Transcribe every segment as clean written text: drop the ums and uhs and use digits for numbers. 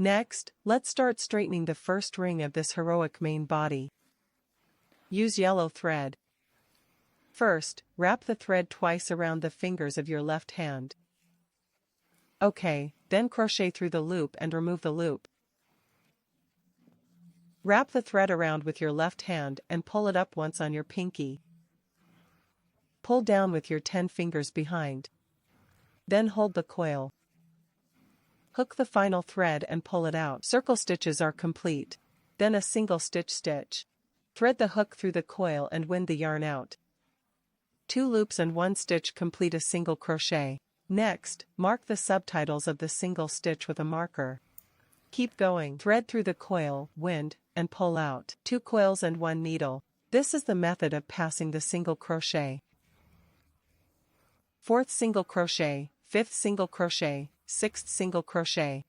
Next, let's start straightening the first ring of this heroic main body. Use yellow thread. First, wrap the thread twice around the fingers of your left hand. Okay, then crochet through the loop and remove the loop. Wrap the thread around with your left hand and pull it up once on your pinky. Pull down with your 10 fingers behind. Then hold the coil. Hook the final thread and pull it out. Circle stitches are complete. Then a single stitch. Thread the hook through the coil and wind the yarn out. 2 loops and 1 stitch complete a single crochet. Next, mark the subtitles of the single stitch with a marker. Keep going. Thread through the coil, wind, and pull out. 2 coils and 1 needle. This is the method of passing the single crochet. 4th single crochet, 5th single crochet, 6th single crochet.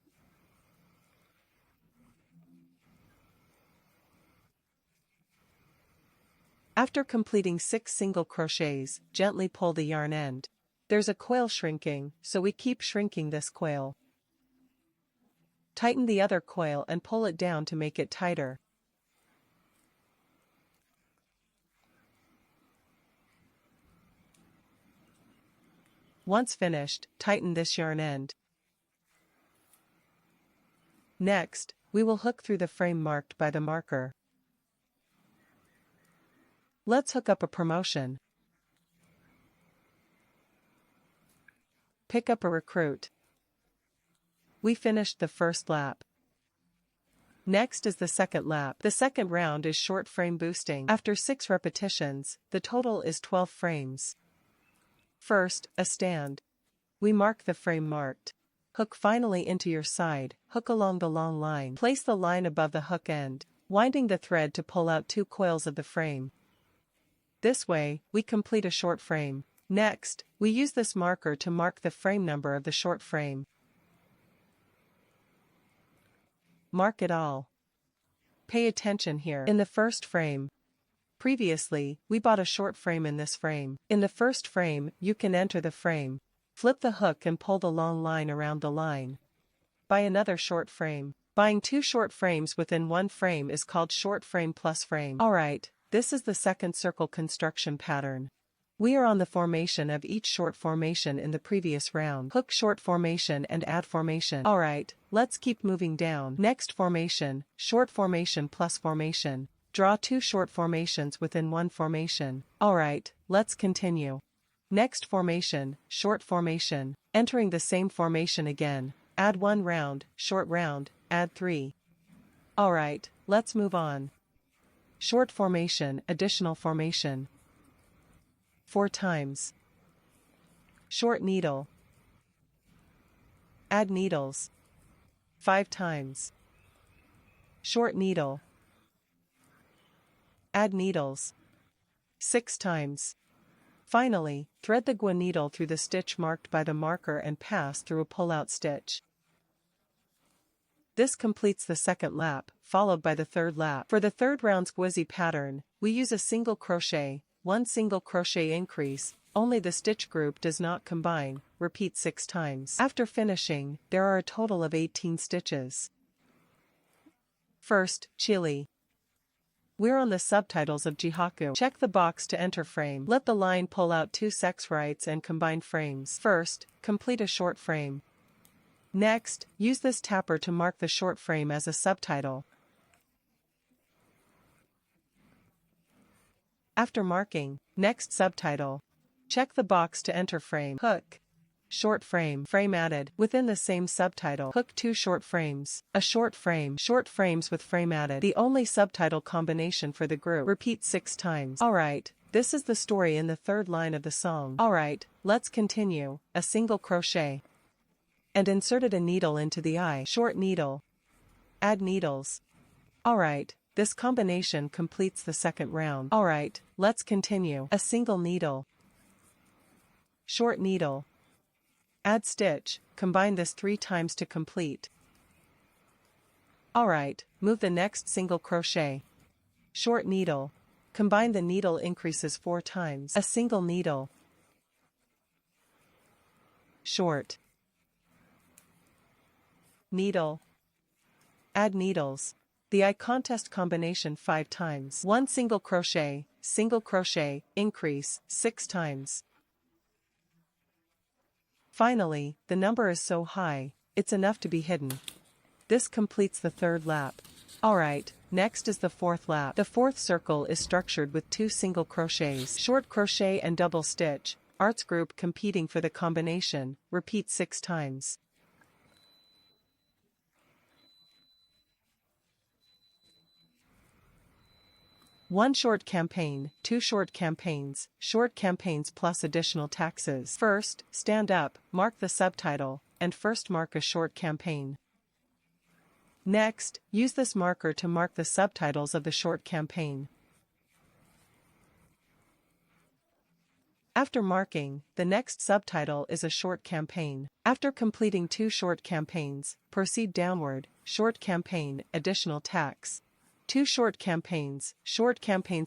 After completing 6 single crochets, gently pull the yarn end. There's a coil shrinking, so we keep shrinking this coil. Tighten the other coil and pull it down to make it tighter. Once finished, tighten this yarn end. Next, we will hook through the frame marked by the marker. Let's hook up a promotion. Pick up a recruit. We finished the first lap. Next is the second lap. The second round is short frame boosting. After 6 repetitions, the total is 12 frames. First, a stand. We mark the frame marked. Hook finally into your side, hook along the long line. Place the line above the hook end, winding the thread to pull out 2 coils of the frame. This way, we complete a short frame. Next, we use this marker to mark the frame number of the short frame. Mark it all. Pay attention here. In the first frame. Previously, we bought a short frame in this frame. In the first frame, you can enter the frame. Flip the hook and pull the long line around the line. Buy another short frame. Buying 2 short frames within one frame is called short frame plus frame. Alright, this is the second circle construction pattern. We are on the formation of each short formation in the previous round. Hook short formation and add formation. Alright, let's keep moving down. Next formation, short formation plus formation. Draw 2 short formations within one formation. Alright, let's continue. Next formation, short formation. Entering the same formation again. Add 1 round, short round, add 3. Alright, let's move on. Short formation, additional formation. 4 times. Short needle. Add needles. 5 times. Short needle. Add needles. 6 times. Finally, thread the gua needle through the stitch marked by the marker and pass through a pull-out stitch. This completes the second lap, followed by the third lap. For the third round's squizzy pattern, we use a single crochet, 1 single crochet increase, only the stitch group does not combine, repeat 6 times. After finishing, there are a total of 18 stitches. First, Chili. We're on the subtitles of Jihaku. Check the box to enter frame. Let the line pull out 2 sex rights and combine frames. First, complete a short frame. Next, use this tapper to mark the short frame as a subtitle. After marking, next subtitle. Check the box to enter frame. Hook. Short frame. Frame added. Within the same subtitle. Hook 2 short frames. A short frame. Short frames with frame added. The only subtitle combination for the group. Repeat 6 times. Alright, this is the story in the third line of the song. Alright, let's continue. A single crochet. And inserted a needle into the eye. Short needle. Add needles. Alright, this combination completes the second round. Alright, let's continue. A single needle. Short needle. Add stitch, combine this 3 times to complete. Alright, move the next single crochet. Short needle. Combine the needle increases 4 times. A single needle. Short. Needle. Add needles. The eye contest combination 5 times. 1 single crochet, increase 6 times. Finally, the number is so high, it's enough to be hidden. This completes the third lap. Alright, next is the fourth lap. The fourth circle is structured with 2 single crochets, short crochet and double stitch, arts group competing for the combination, repeat 6 times. One short campaign, 2 short campaigns plus additional taxes. First, stand up, mark the subtitle, and first mark a short campaign. Next, use this marker to mark the subtitles of the short campaign. After marking, the next subtitle is a short campaign. After completing 2 short campaigns, proceed downward, short campaign, additional tax. 2 short campaigns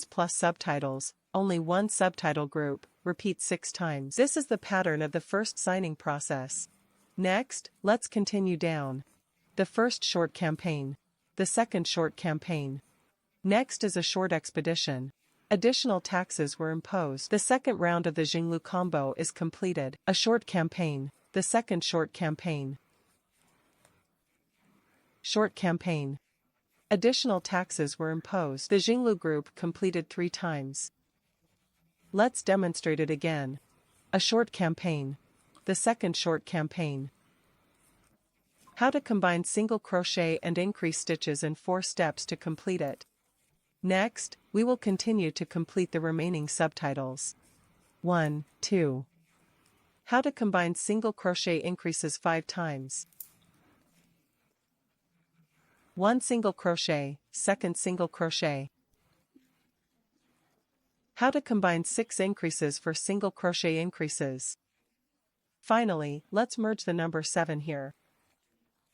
plus subtitles, only 1 subtitle group, repeat 6 times. This is the pattern of the first signing process. Next, let's continue down. The first short campaign. The second short campaign. Next is a short expedition. Additional taxes were imposed. The second round of the Jinglu combo is completed. A short campaign. The second short campaign. Short campaign. Additional taxes were imposed. The Jinglu group completed 3 times. Let's demonstrate it again. A short campaign. The second short campaign. How to combine single crochet and increase stitches in 4 steps to complete it. Next, we will continue to complete the remaining subtitles. 1, 2. How to combine single crochet increases 5 times. 1 single crochet, second single crochet. How to combine 6 increases for single crochet increases. Finally, let's merge the number 7 here.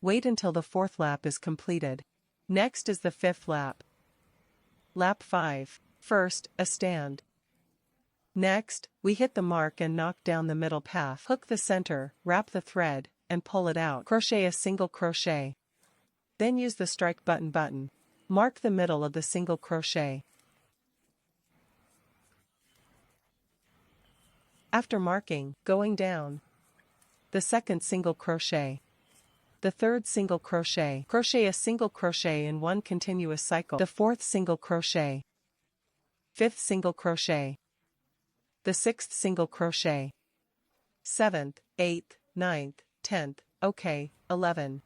Wait until the 4th lap is completed. Next is the 5th lap. Lap 5. First, a stand. Next, we hit the mark and knock down the middle path. Hook the center, wrap the thread, and pull it out. Crochet a single crochet. Then use the strike button. Mark the middle of the single crochet. After marking, going down. The second single crochet. The third single crochet. Crochet a single crochet in 1 continuous cycle. The 4th single crochet. 5th single crochet. The 6th single crochet. 7th, 8th, 9th, 10th, okay, 11.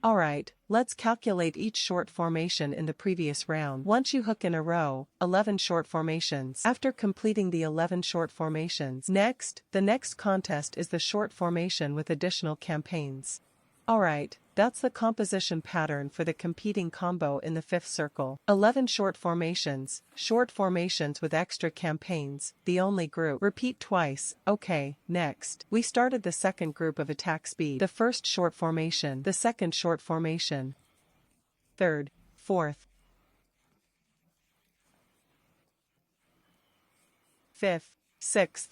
Alright, let's calculate each short formation in the previous round. Once you hook in a row, 11 short formations. After completing the 11 short formations, the next contest is the short formation with additional campaigns. Alright, that's the composition pattern for the competing combo in the 5th circle. 11 short formations with extra campaigns, the only group. Repeat twice. Okay, next. We started the second group of attack speed. The first short formation, the second short formation. Third, fourth. 5th, 6th.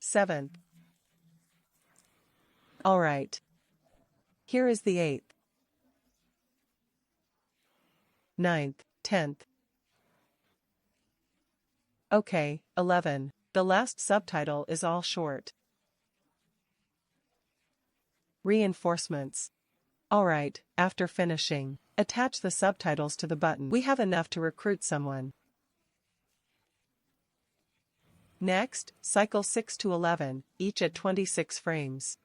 7th. Alright. Here is the 8th. 9th, 10th. Okay, 11. The last subtitle is all short. Reinforcements. Alright, after finishing, attach the subtitles to the button. We have enough to recruit someone. Next, cycle 6 to 11, each at 26 frames.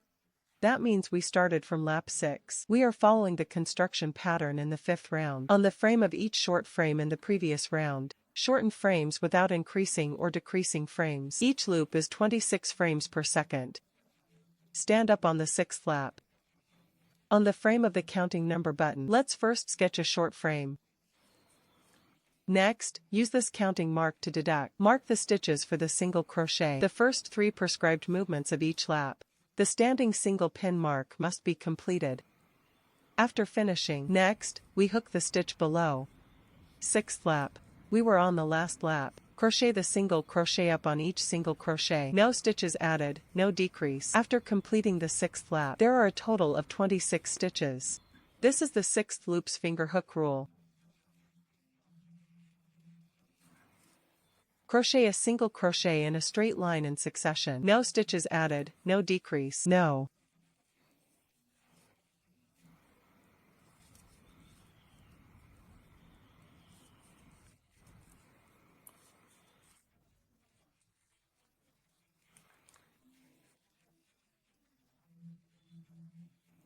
That means we started from lap 6. We are following the construction pattern in the 5th round. On the frame of each short frame in the previous round, shorten frames without increasing or decreasing frames. Each loop is 26 frames per second. Stand up on the 6th lap. On the frame of the counting number button, let's first sketch a short frame. Next, use this counting mark to deduct. Mark the stitches for the single crochet. The first 3 prescribed movements of each lap. The standing single pin mark must be completed. After finishing, next, we hook the stitch below. 6th lap. We were on the last lap. crochet the single crochet up on each single crochet. No stitches added, no decrease. After completing the 6th lap, there are a total of 26 stitches. This is the 6th loop's finger hook rule. Crochet a single crochet in a straight line in succession. No stitches added, no decrease. No.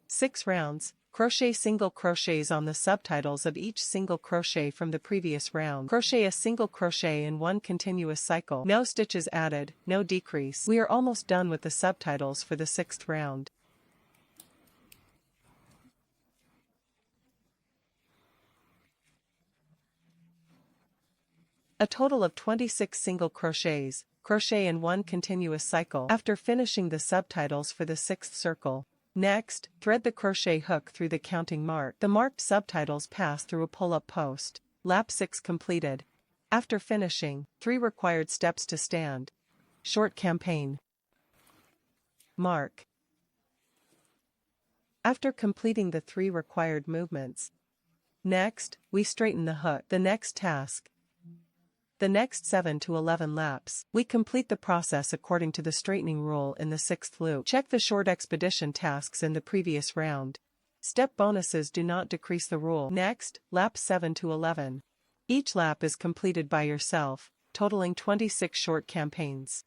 Six rounds. Crochet single crochets on the subtitles of each single crochet from the previous round. Crochet a single crochet in one continuous cycle. No stitches added, no decrease. We are almost done with the subtitles for the 6th round. A total of 26 single crochets. Crochet in one continuous cycle after finishing the subtitles for the 6th circle. Next, thread the crochet hook through the counting mark. The marked subtitles pass through a pull-up post. Lap 6 completed. After finishing, 3 required steps to stand. Short campaign. Mark. After completing the 3 required movements. Next, we straighten the hook. The next task. The next 7 to 11 laps, we complete the process according to the straightening rule in the 6th loop. Check the short expedition tasks in the previous round. Step bonuses do not decrease the rule. Next, lap 7 to 11. Each lap is completed by yourself, totaling 26 short campaigns.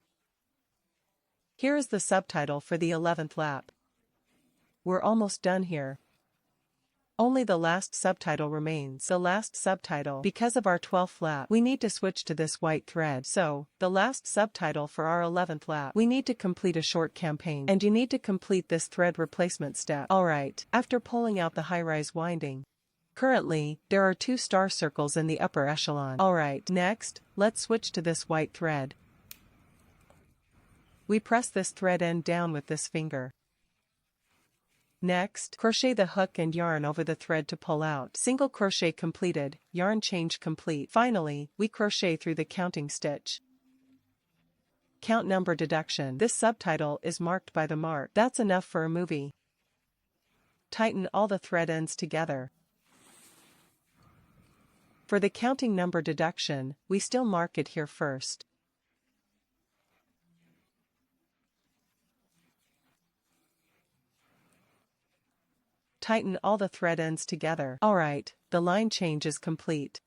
Here is the subtitle for the 11th lap. We're almost done here. Only the last subtitle remains. The last subtitle. Because of our 12th lap, we need to switch to this white thread. So, the last subtitle for our 11th lap, we need to complete a short campaign. And you need to complete this thread replacement step. Alright, after pulling out the high-rise winding. Currently, there are 2 star circles in the upper echelon. Alright, next, let's switch to this white thread. We press this thread end down with this finger. Next, crochet the hook and yarn over the thread to pull out. Single crochet completed, yarn change complete. Finally, we crochet through the counting stitch. Count number deduction. This subtitle is marked by the mark. That's enough for a movie. Tighten all the thread ends together. For the counting number deduction, we still mark it here first. Tighten all the thread ends together. Alright, the line change is complete.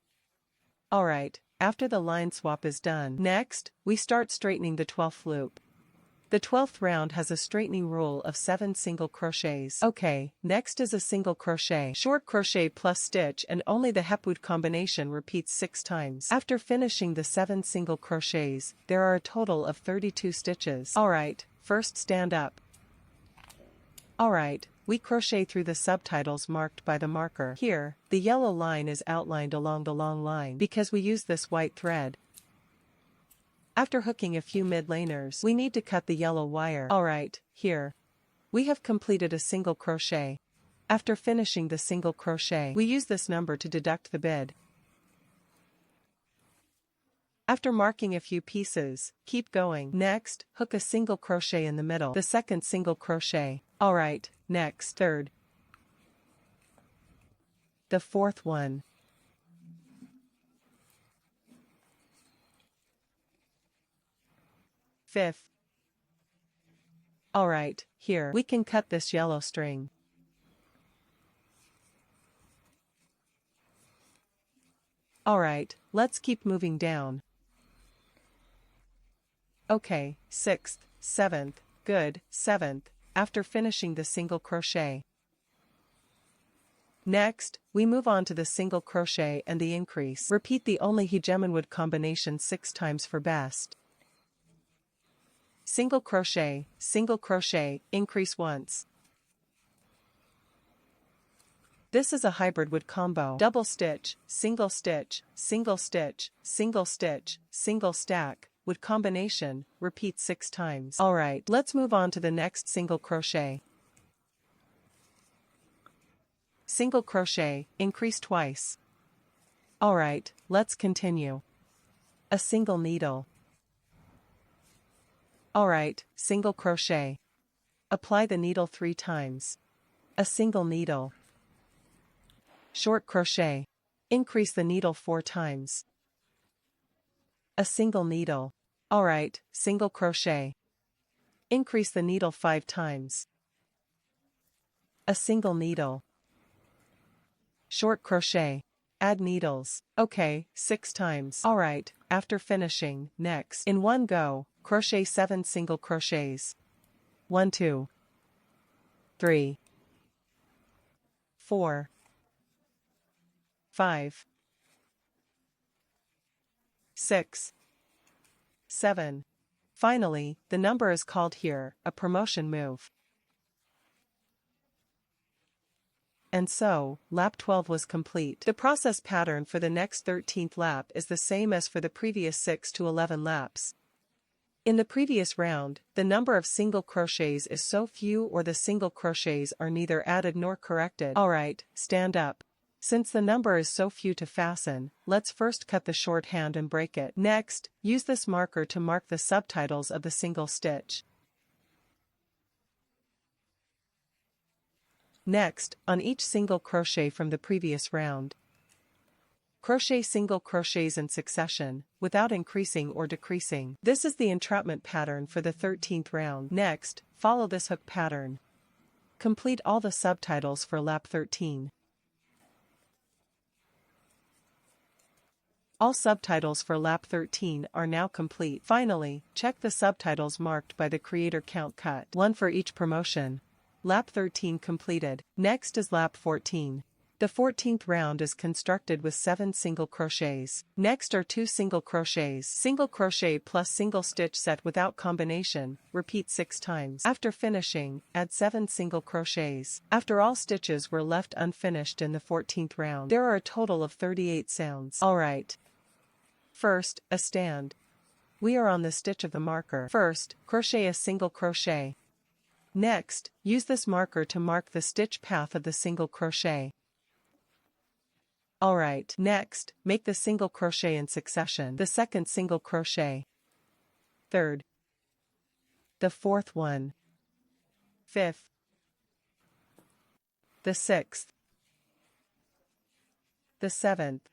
Alright, after the line swap is done. Next, we start straightening the 12th loop. The 12th round has a straightening rule of 7 single crochets. Okay, next is a single crochet. Short crochet plus stitch and only the hepwood combination repeats 6 times. After finishing the 7 single crochets, there are a total of 32 stitches. Alright, first stand up. Alright, we crochet through the subtitles marked by the marker. Here, the yellow line is outlined along the long line because we use this white thread. After hooking a few mid-laners, we need to cut the yellow wire. Alright, here. We have completed a single crochet. After finishing the single crochet, we use this number to deduct the bid. After marking a few pieces, keep going. Next, hook a single crochet in the middle. The second single crochet. Alright, next, third. The 4th one. Fifth. Alright, here, we can cut this yellow string. Alright, let's keep moving down. Okay, 6th, 7th, good, 7th, after finishing the single crochet. Next, we move on to the single crochet and the increase. Repeat the only hegemonwood combination 6 times for best. Single crochet, increase once. This is a hybrid wood combo. Double stitch, single stitch, single stitch, single stitch, single stack, wood combination, repeat 6 times. Alright, let's move on to the next single crochet. Single crochet, increase twice. Alright, let's continue. A single needle. Alright, single crochet. Apply the needle 3 times. A single needle. Short crochet. Increase the needle 4 times. A single needle. Alright, single crochet. Increase the needle 5 times. A single needle. Short crochet. Add needles. Okay, 6 times. Alright, after finishing, next, in one go, crochet 7 single crochets. 1 2 3 4 5 6 7. Finally, the number is called here, a promotion move. And so, lap 12 was complete. The process pattern for the next 13th lap is the same as for the previous 6 to 11 laps. In the previous round, the number of single crochets is so few or the single crochets are neither added nor corrected. Alright, stand up. Since the number is so few to fasten, let's first cut the shorthand and break it. Next, use this marker to mark the subtitles of the single stitch. Next, on each single crochet from the previous round, crochet single crochets in succession, without increasing or decreasing. This is the entrapment pattern for the 13th round. Next, follow this hook pattern. Complete all the subtitles for lap 13. All subtitles for lap 13 are now complete. Finally, check the subtitles marked by the creator count cut. 1 for each promotion. Lap 13 completed. Next is lap 14. The 14th round is constructed with 7 single crochets. Next are 2 single crochets. Single crochet plus single stitch set without combination. Repeat 6 times. After finishing, add 7 single crochets. After all stitches were left unfinished in the 14th round, there are a total of 38 sounds. Alright. First, a stand. We are on the stitch of the marker. First, crochet a single crochet. Next, use this marker to mark the stitch path of the single crochet. Alright, next, make the single crochet in succession. The second single crochet. Third. The fourth one. Fifth. The sixth. The seventh.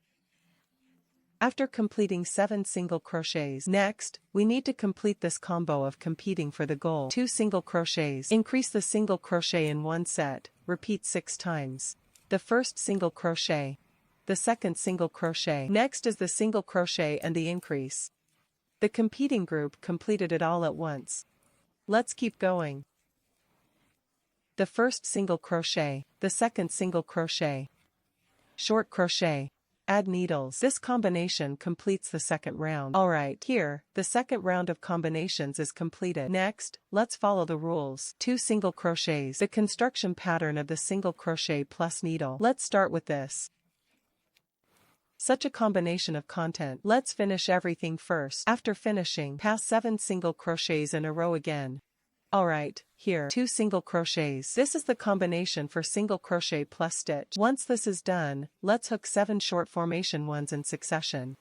After completing 7 single crochets, next, we need to complete this combo of competing for the goal. 2 single crochets. Increase the single crochet in one set, repeat 6 times. The first single crochet. The second single crochet. Next is the single crochet and the increase. The competing group completed it all at once. Let's keep going. The first single crochet. The second single crochet. Short crochet. Add needles. This combination completes the second round. Alright, here, the second round of combinations is completed. Next, let's follow the rules. 2 single crochets. The construction pattern of the single crochet plus needle. Let's start with this. Such a combination of content. Let's finish everything first. After finishing, pass 7 single crochets in a row again. Alright, here, 2 single crochets. This is the combination for single crochet plus stitch. Once this is done, let's hook 7 short formation ones in succession.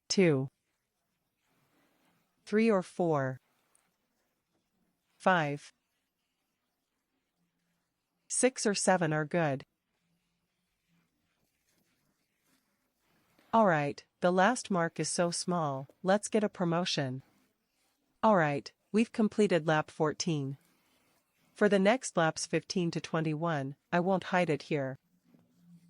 2, 3 or 4, 5, 6 or 7 are good. Alright, the last mark is so small, let's get a promotion. Alright, we've completed lap 14. For the next laps 15 to 21, I won't hide it here.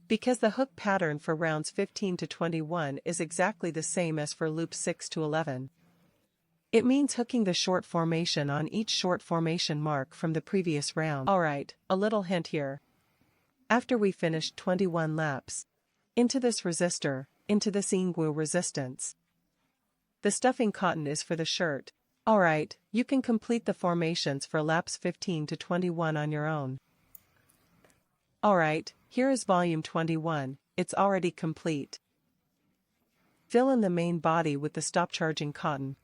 Because the hook pattern for rounds 15 to 21 is exactly the same as for loops 6 to 11. It means hooking the short formation on each short formation mark from the previous round. Alright, a little hint here. After we finished 21 laps, into this resistor, into this Ingwu resistance. The stuffing cotton is for the shirt. Alright, you can complete the formations for laps 15 to 21 on your own. Alright, here is volume 21, it's already complete. Fill in the main body with the stop charging cotton.